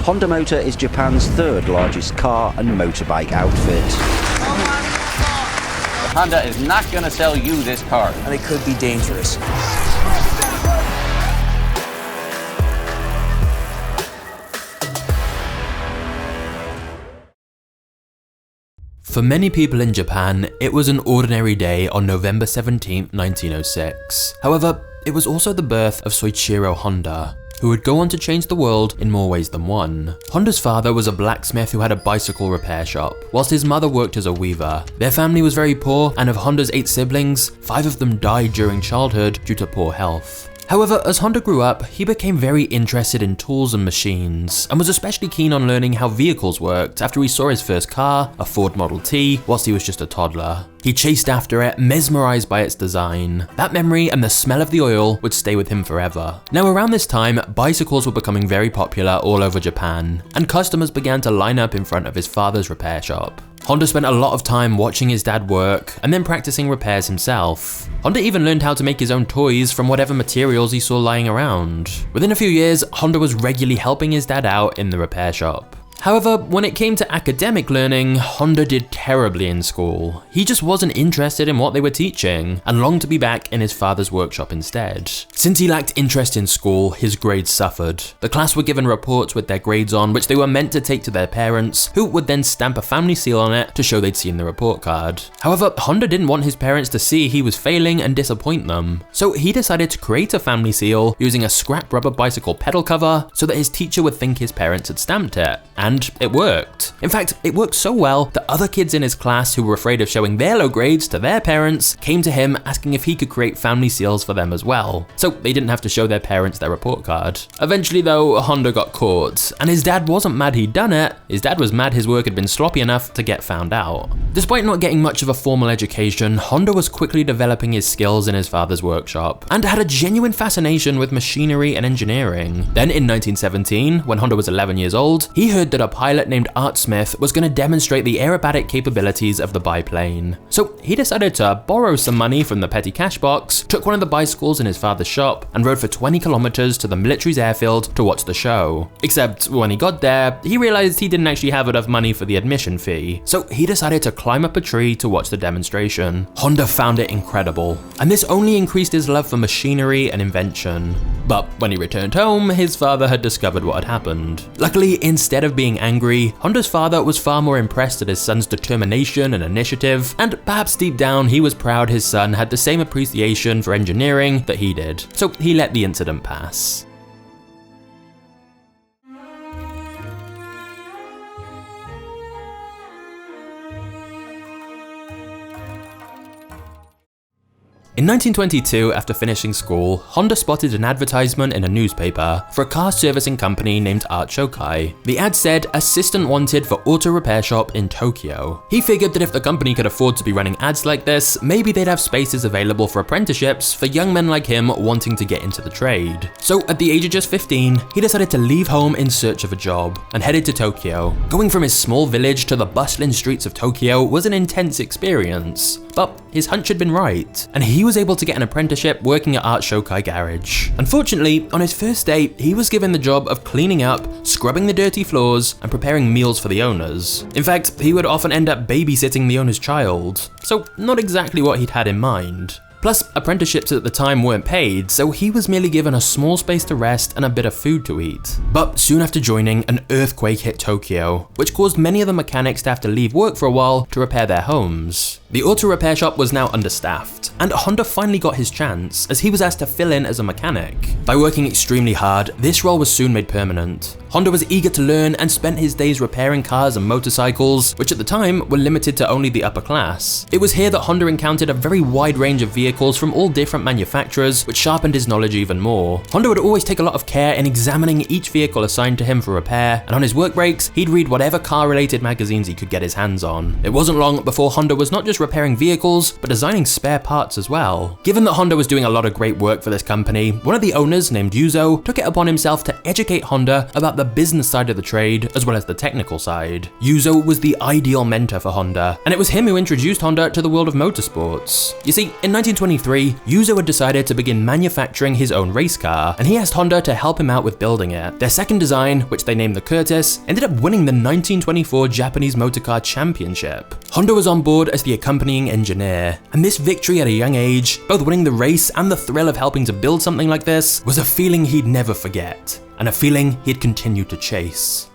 Honda Motor is Japan's third largest car and motorbike outfit. Honda is not going to sell you this car. And it could be dangerous. For many people in Japan, it was an ordinary day on November 17, 1906. However, it was also the birth of Soichiro Honda, who would go on to change the world in more ways than one. Honda's father was a blacksmith who had a bicycle repair shop, whilst his mother worked as a weaver. Their family was very poor, and of Honda's 8 siblings, 5 of them died during childhood due to poor health. However, as Honda grew up, he became very interested in tools and machines, and was especially keen on learning how vehicles worked after he saw his first car, a Ford Model T, whilst he was just a toddler. He chased after it, mesmerized by its design. That memory and the smell of the oil would stay with him forever. Now around this time, bicycles were becoming very popular all over Japan, and customers began to line up in front of his father's repair shop. Honda spent a lot of time watching his dad work and then practicing repairs himself. Honda even learned how to make his own toys from whatever materials he saw lying around. Within a few years, Honda was regularly helping his dad out in the repair shop. However, when it came to academic learning, Honda did terribly in school. He just wasn't interested in what they were teaching, and longed to be back in his father's workshop instead. Since he lacked interest in school, his grades suffered. The class were given reports with their grades on, which they were meant to take to their parents, who would then stamp a family seal on it to show they'd seen the report card. However, Honda didn't want his parents to see he was failing and disappoint them, so he decided to create a family seal using a scrap rubber bicycle pedal cover so that his teacher would think his parents had stamped it. And it worked. In fact, it worked so well that other kids in his class who were afraid of showing their low grades to their parents came to him asking if he could create family seals for them as well, so they didn't have to show their parents their report card. Eventually though, Honda got caught, and his dad wasn't mad he'd done it, his dad was mad his work had been sloppy enough to get found out. Despite not getting much of a formal education, Honda was quickly developing his skills in his father's workshop, and had a genuine fascination with machinery and engineering. Then in 1917, when Honda was 11 years old, he heard that a pilot named Art Smith was going to demonstrate the aerobatic capabilities of the biplane. So he decided to borrow some money from the petty cash box, took one of the bicycles in his father's shop, and rode for 20 kilometers to the military's airfield to watch the show. Except when he got there, he realized he didn't actually have enough money for the admission fee, so he decided to climb up a tree to watch the demonstration. Honda found it incredible, and this only increased his love for machinery and invention. But when he returned home, his father had discovered what had happened. Luckily, instead of being angry, Honda's father was far more impressed at his son's determination and initiative, and perhaps deep down he was proud his son had the same appreciation for engineering that he did, so he let the incident pass. In 1922, after finishing school, Honda spotted an advertisement in a newspaper for a car servicing company named Art Shokai. The ad said, "Assistant wanted for auto repair shop in Tokyo." He figured that if the company could afford to be running ads like this, maybe they'd have spaces available for apprenticeships for young men like him wanting to get into the trade. So at the age of just 15, he decided to leave home in search of a job, and headed to Tokyo. Going from his small village to the bustling streets of Tokyo was an intense experience, but his hunch had been right, and he was able to get an apprenticeship working at Art Shokai Garage. Unfortunately, on his first day, he was given the job of cleaning up, scrubbing the dirty floors, and preparing meals for the owners. In fact, he would often end up babysitting the owner's child, so not exactly what he'd had in mind. Plus, apprenticeships at the time weren't paid, so he was merely given a small space to rest and a bit of food to eat. But soon after joining, an earthquake hit Tokyo, which caused many of the mechanics to have to leave work for a while to repair their homes. The auto repair shop was now understaffed, and Honda finally got his chance, as he was asked to fill in as a mechanic. By working extremely hard, this role was soon made permanent. Honda was eager to learn and spent his days repairing cars and motorcycles, which at the time were limited to only the upper class. It was here that Honda encountered a very wide range of vehicles from all different manufacturers, which sharpened his knowledge even more. Honda would always take a lot of care in examining each vehicle assigned to him for repair, and on his work breaks, he'd read whatever car-related magazines he could get his hands on. It wasn't long before Honda was not just repairing vehicles, but designing spare parts as well. Given that Honda was doing a lot of great work for this company, one of the owners, named Yuzo, took it upon himself to educate Honda about the business side of the trade as well as the technical side. Yuzo was the ideal mentor for Honda, and it was him who introduced Honda to the world of motorsports. You see, in 1923, Yuzo had decided to begin manufacturing his own race car, and he asked Honda to help him out with building it. Their second design, which they named the Curtiss, ended up winning the 1924 Japanese Motor Car Championship. Honda was on board as the accompanying engineer, and this victory at a young age, both winning the race and the thrill of helping to build something like this, was a feeling he'd never forget, and a feeling he'd continue to chase.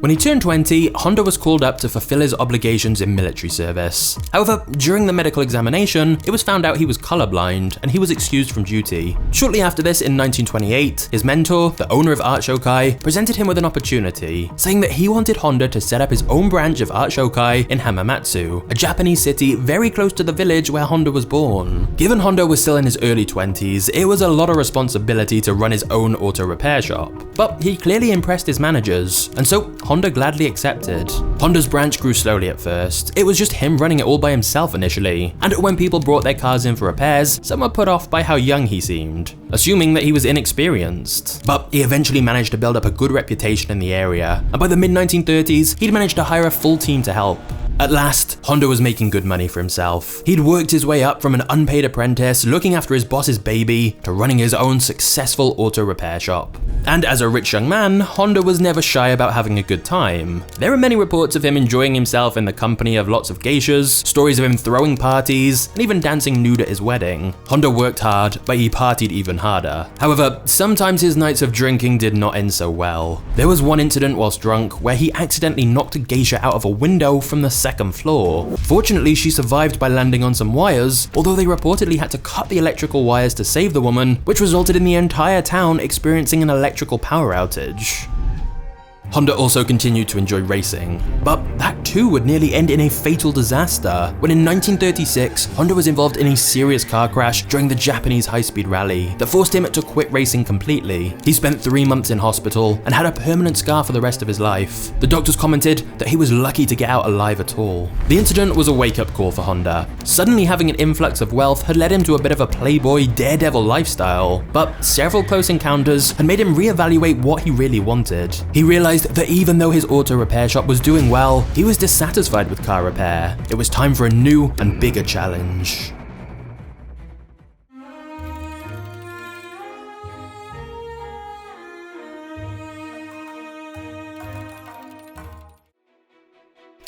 When he turned 20, Honda was called up to fulfill his obligations in military service. However, during the medical examination, it was found out he was colorblind, and he was excused from duty. Shortly after this, in 1928, his mentor, the owner of Art Shokai, presented him with an opportunity, saying that he wanted Honda to set up his own branch of Art Shokai in Hamamatsu, a Japanese city very close to the village where Honda was born. Given Honda was still in his early 20s, it was a lot of responsibility to run his own auto repair shop, but he clearly impressed his managers, and so Honda gladly accepted. Honda's branch grew slowly at first. It was just him running it all by himself initially, and when people brought their cars in for repairs, some were put off by how young he seemed, assuming that he was inexperienced. But he eventually managed to build up a good reputation in the area, and by the mid-1930s, he'd managed to hire a full team to help. At last, Honda was making good money for himself. He'd worked his way up from an unpaid apprentice looking after his boss's baby to running his own successful auto repair shop. And as a rich young man, Honda was never shy about having a good time. There are many reports of him enjoying himself in the company of lots of geishas, stories of him throwing parties, and even dancing nude at his wedding. Honda worked hard, but he partied even harder. However, sometimes his nights of drinking did not end so well. There was one incident whilst drunk where he accidentally knocked a geisha out of a window from the second floor. Fortunately, she survived by landing on some wires, although they reportedly had to cut the electrical wires to save the woman, which resulted in the entire town experiencing an electrical power outage. Honda also continued to enjoy racing, but that too would nearly end in a fatal disaster when in 1936, Honda was involved in a serious car crash during the Japanese high-speed rally that forced him to quit racing completely. He spent 3 months in hospital and had a permanent scar for the rest of his life. The doctors commented that he was lucky to get out alive at all. The incident was a wake-up call for Honda. Suddenly having an influx of wealth had led him to a bit of a playboy, daredevil lifestyle, but several close encounters had made him reevaluate what he really wanted. He realized that even though his auto repair shop was doing well, he was dissatisfied with car repair. It was time for a new and bigger challenge.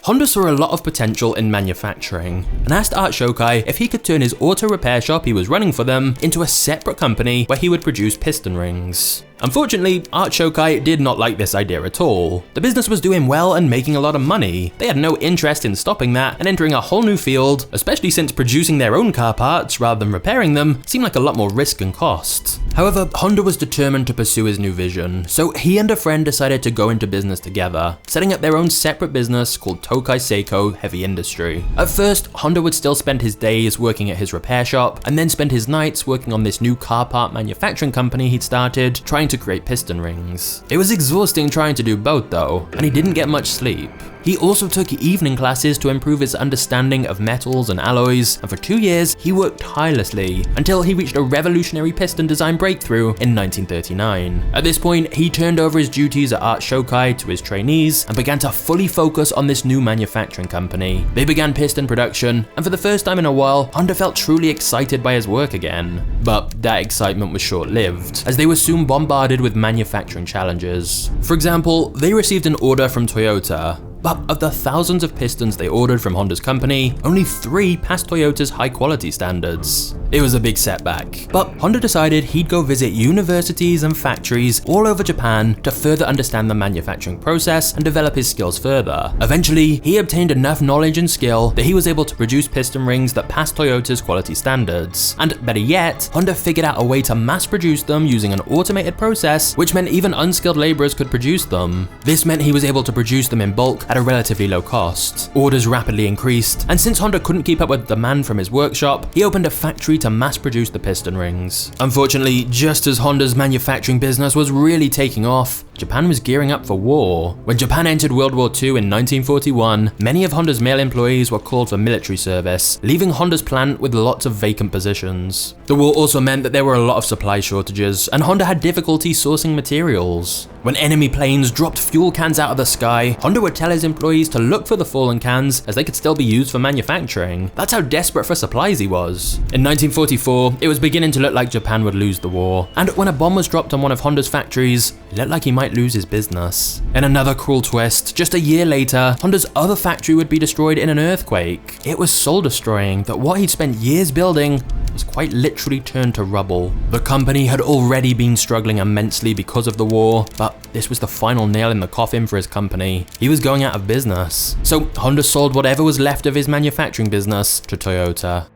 Honda saw a lot of potential in manufacturing and asked Art Shokai if he could turn his auto repair shop he was running for them into a separate company where he would produce piston rings. Unfortunately, Art Shokai did not like this idea at all. The business was doing well and making a lot of money. They had no interest in stopping that and entering a whole new field, especially since producing their own car parts rather than repairing them seemed like a lot more risk and cost. However, Honda was determined to pursue his new vision, so he and a friend decided to go into business together, setting up their own separate business called Tokai Seiko Heavy Industry. At first, Honda would still spend his days working at his repair shop and then spend his nights working on this new car part manufacturing company he'd started, trying to create piston rings. It was exhausting trying to do both though, and he didn't get much sleep. He also took evening classes to improve his understanding of metals and alloys, and for 2 years, he worked tirelessly until he reached a revolutionary piston design breakthrough in 1939. At this point, he turned over his duties at Art Shokai to his trainees and began to fully focus on this new manufacturing company. They began piston production, and for the first time in a while, Honda felt truly excited by his work again. But that excitement was short-lived, as they were soon bombarded with manufacturing challenges. For example, they received an order from Toyota, but of the thousands of pistons they ordered from Honda's company, only 3 passed Toyota's high quality standards. It was a big setback, but Honda decided he'd go visit universities and factories all over Japan to further understand the manufacturing process and develop his skills further. Eventually, he obtained enough knowledge and skill that he was able to produce piston rings that passed Toyota's quality standards. And better yet, Honda figured out a way to mass produce them using an automated process, which meant even unskilled laborers could produce them. This meant he was able to produce them in bulk at a relatively low cost. Orders rapidly increased, and since Honda couldn't keep up with demand from his workshop, he opened a factory factory to mass produce the piston rings. Unfortunately, just as Honda's manufacturing business was really taking off, Japan was gearing up for war. When Japan entered World War II in 1941, many of Honda's male employees were called for military service, leaving Honda's plant with lots of vacant positions. The war also meant that there were a lot of supply shortages, and Honda had difficulty sourcing materials. When enemy planes dropped fuel cans out of the sky, Honda would tell his employees to look for the fallen cans as they could still be used for manufacturing. That's how desperate for supplies he was. In 1944, it was beginning to look like Japan would lose the war, and when a bomb was dropped on one of Honda's factories, it looked like he might lose his business. In another cruel twist, just a year later, Honda's other factory would be destroyed in an earthquake. It was soul destroying that what he'd spent years building was quite literally turned to rubble. The company had already been struggling immensely because of the war, but this was the final nail in the coffin for his company. He was going out of business. So Honda sold whatever was left of his manufacturing business to Toyota.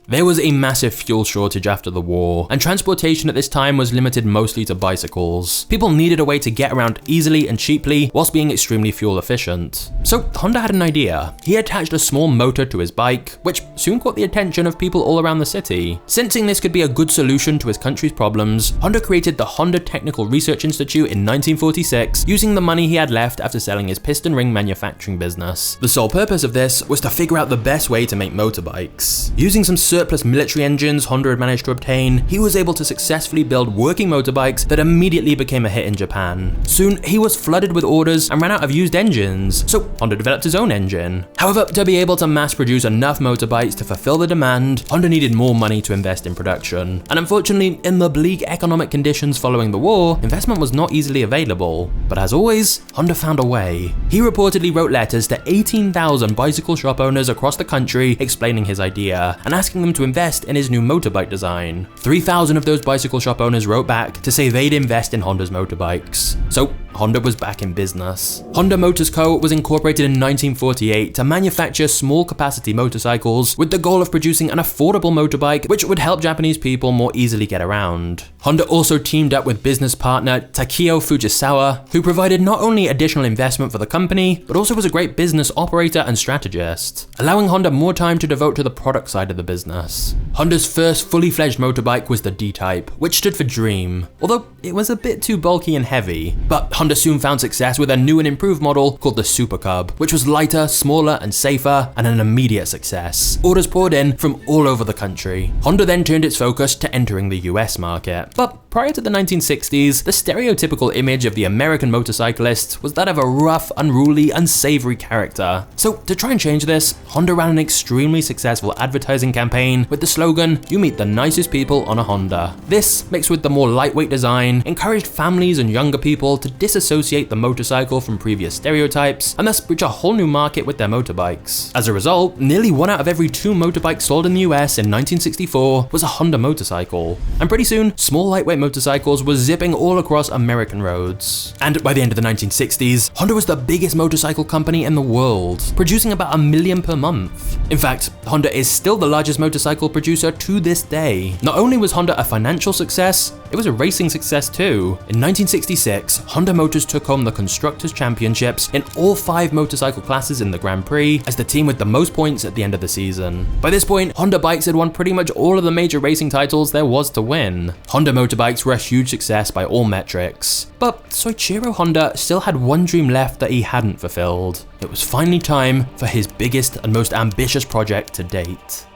There was a massive fuel shortage after the war, and transportation at this time was limited mostly to bicycles. People needed a way to get around easily and cheaply whilst being extremely fuel efficient. So Honda had an idea. He attached a small motor to his bike, which soon caught the attention of people all around the city. Sensing this could be a good solution to his country's problems, Honda created the Honda Technical Research Institute in 1946, using the money he had left after selling his piston ring manufacturing business. The sole purpose of this was to figure out the best way to make motorbikes. Using some surplus military engines Honda had managed to obtain, he was able to successfully build working motorbikes that immediately became a hit in Japan. Soon, he was flooded with orders and ran out of used engines, so Honda developed his own engine. However, to be able to mass produce enough motorbikes to fulfill the demand, Honda needed more money to invest in production. And unfortunately, in the bleak economic conditions following the war, investment was not easily available. But as always, Honda found a way. He reportedly wrote letters to 18,000 bicycle shop owners across the country explaining his idea and asking them to invest in his new motorbike design. 3,000 of those bicycle shop owners wrote back to say they'd invest in Honda's motorbikes. So Honda was back in business. Honda Motors Co. was incorporated in 1948 to manufacture small capacity motorcycles with the goal of producing an affordable motorbike which would help Japanese people more easily get around. Honda also teamed up with business partner Takeo Fujisawa, who provided not only additional investment for the company, but also was a great business operator and strategist, allowing Honda more time to devote to the product side of the business. Honda's first fully fledged motorbike was the D-Type, which stood for Dream, although it was a bit too bulky and heavy. But Honda soon found success with a new and improved model called the Super Cub, which was lighter, smaller, and safer, and an immediate success. Orders poured in from all over the country. Honda then turned its focus to entering the US market. But prior to the 1960s, the stereotypical image of the American motorcyclist was that of a rough, unruly, unsavory character. So to try and change this, Honda ran an extremely successful advertising campaign with the slogan, "You meet the nicest people on a Honda." This, mixed with the more lightweight design, encouraged families and younger people to disassociate the motorcycle from previous stereotypes and thus reach a whole new market with their motorbikes. As a result, nearly 1 out of every 2 motorbikes sold in the US in 1964 was a Honda motorcycle. And pretty soon, small lightweight motorcycles were zipping all across American roads. And by the end of the 1960s, Honda was the biggest motorcycle company in the world, producing about 1 million per month. In fact, Honda is still the largest motorcycle producer to this day. Not only was Honda a financial success, it was a racing success too. In 1966, Honda Motors took home the Constructors' Championships in all 5 motorcycle classes in the Grand Prix as the team with the most points at the end of the season. By this point, Honda bikes had won pretty much all of the major racing titles there was to win. Honda motorbikes were a huge success by all metrics. But Soichiro Honda still had one dream left that he hadn't fulfilled. It was finally time for his biggest and most ambitious project to date.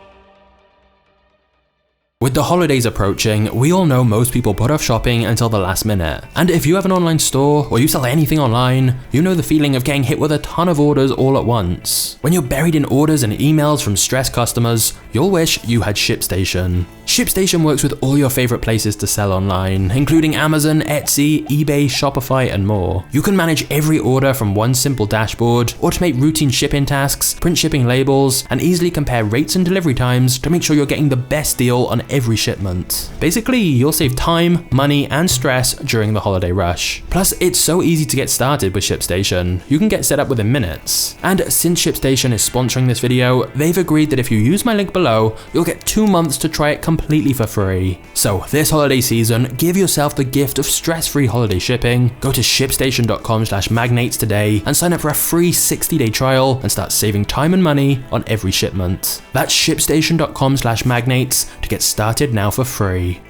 With the holidays approaching, we all know most people put off shopping until the last minute. And if you have an online store or you sell anything online, you know the feeling of getting hit with a ton of orders all at once. When you're buried in orders and emails from stressed customers, you'll wish you had ShipStation. ShipStation works with all your favorite places to sell online, including Amazon, Etsy, eBay, Shopify, and more. You can manage every order from one simple dashboard, automate routine shipping tasks, print shipping labels, and easily compare rates and delivery times to make sure you're getting the best deal on every shipment. Basically, you'll save time, money, and stress during the holiday rush. Plus, it's so easy to get started with ShipStation. You can get set up within minutes. And since ShipStation is sponsoring this video, they've agreed that if you use my link below, you'll get 2 months to try it completely completely for free. So this holiday season, give yourself the gift of stress-free holiday shipping. Go to shipstation.com/magnates today and sign up for a free 60-day trial and start saving time and money on every shipment. That's shipstation.com/magnates to get started now for free.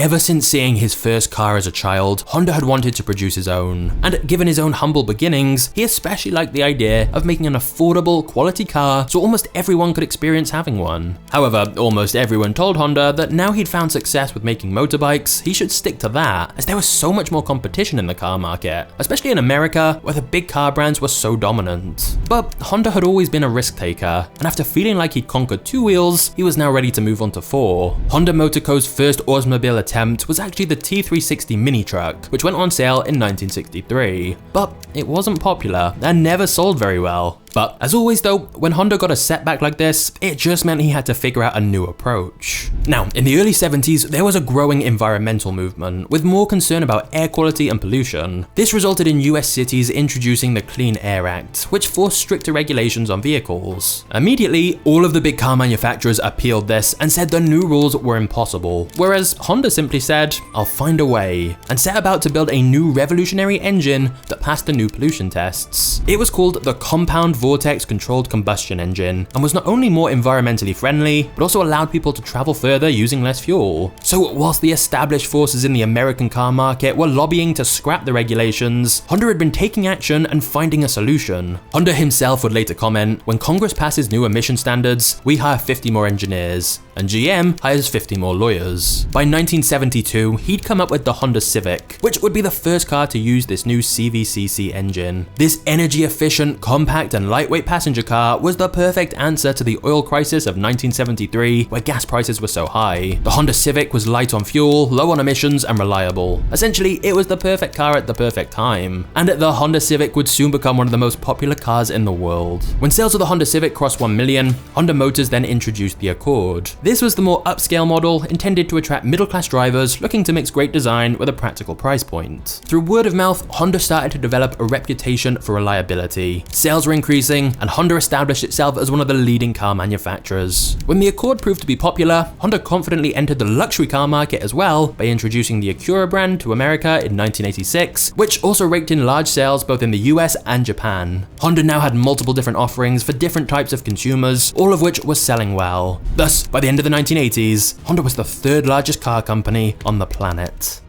Ever since seeing his first car as a child, Honda had wanted to produce his own. And given his own humble beginnings, he especially liked the idea of making an affordable, quality car so almost everyone could experience having one. However, almost everyone told Honda that now he'd found success with making motorbikes, he should stick to that, as there was so much more competition in the car market, especially in America, where the big car brands were so dominant. But Honda had always been a risk taker, and after feeling like he'd conquered 2 wheels, he was now ready to move on to 4. Honda Motor Co.'s first automobile attempt was actually the T360 mini truck, which went on sale in 1963. But it wasn't popular and never sold very well. But as always though, when Honda got a setback like this, it just meant he had to figure out a new approach. Now, in the early 70s, there was a growing environmental movement with more concern about air quality and pollution. This resulted in US cities introducing the Clean Air Act, which forced stricter regulations on vehicles. Immediately, all of the big car manufacturers appealed this and said the new rules were impossible, whereas Honda simply said, "I'll find a way," and set about to build a new revolutionary engine that passed the new pollution tests. It was called the Compound Vortex Controlled Combustion Engine, and was not only more environmentally friendly, but also allowed people to travel further using less fuel. So whilst the established forces in the American car market were lobbying to scrap the regulations, Honda had been taking action and finding a solution. Honda himself would later comment, "When Congress passes new emission standards, we hire 50 more engineers, and GM hires 50 more lawyers." By 1972, he'd come up with the Honda Civic, which would be the first car to use this new CVCC engine. This energy-efficient, compact, and lightweight passenger car was the perfect answer to the oil crisis of 1973, where gas prices were so high. The Honda Civic was light on fuel, low on emissions, and reliable. Essentially, it was the perfect car at the perfect time. And the Honda Civic would soon become one of the most popular cars in the world. When sales of the Honda Civic crossed 1 million, Honda Motors then introduced the Accord. This was the more upscale model, intended to attract middle-class drivers looking to mix great design with a practical price point. Through word of mouth, Honda started to develop a reputation for reliability. Sales were increasing, and Honda established itself as one of the leading car manufacturers. When the Accord proved to be popular, Honda confidently entered the luxury car market as well by introducing the Acura brand to America in 1986, which also raked in large sales both in the US and Japan. Honda now had multiple different offerings for different types of consumers, all of which were selling well. Thus, by the end of the 1980s, Honda was the 3rd largest car company on the planet.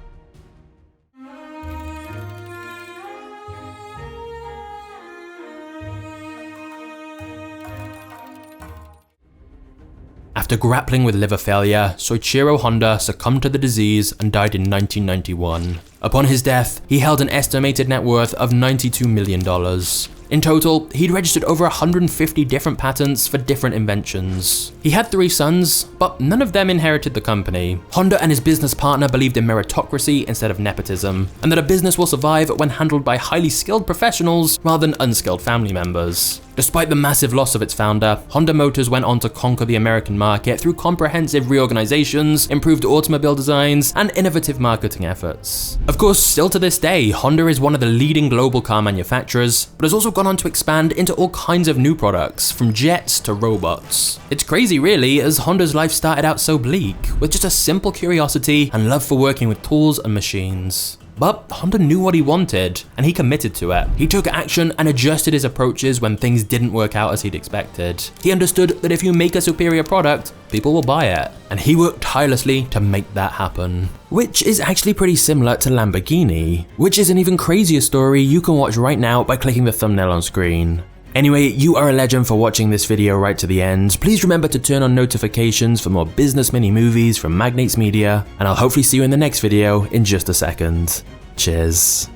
After grappling with liver failure, Soichiro Honda succumbed to the disease and died in 1991. Upon his death, he held an estimated net worth of $92 million. In total, he'd registered over 150 different patents for different inventions. He had 3 sons, but none of them inherited the company. Honda and his business partner believed in meritocracy instead of nepotism, and that a business will survive when handled by highly skilled professionals rather than unskilled family members. Despite the massive loss of its founder, Honda Motors went on to conquer the American market through comprehensive reorganizations, improved automobile designs, and innovative marketing efforts. Of course, still to this day, Honda is one of the leading global car manufacturers, but has also gone on to expand into all kinds of new products, from jets to robots. It's crazy really, as Honda's life started out so bleak, with just a simple curiosity and love for working with tools and machines. But Honda knew what he wanted, and he committed to it. He took action and adjusted his approaches when things didn't work out as he'd expected. He understood that if you make a superior product, people will buy it, and he worked tirelessly to make that happen. Which is actually pretty similar to Lamborghini, which is an even crazier story you can watch right now by clicking the thumbnail on screen. Anyway, you are a legend for watching this video right to the end. Please remember to turn on notifications for more business mini movies from Magnates Media, and I'll hopefully see you in the next video in just a second. Cheers.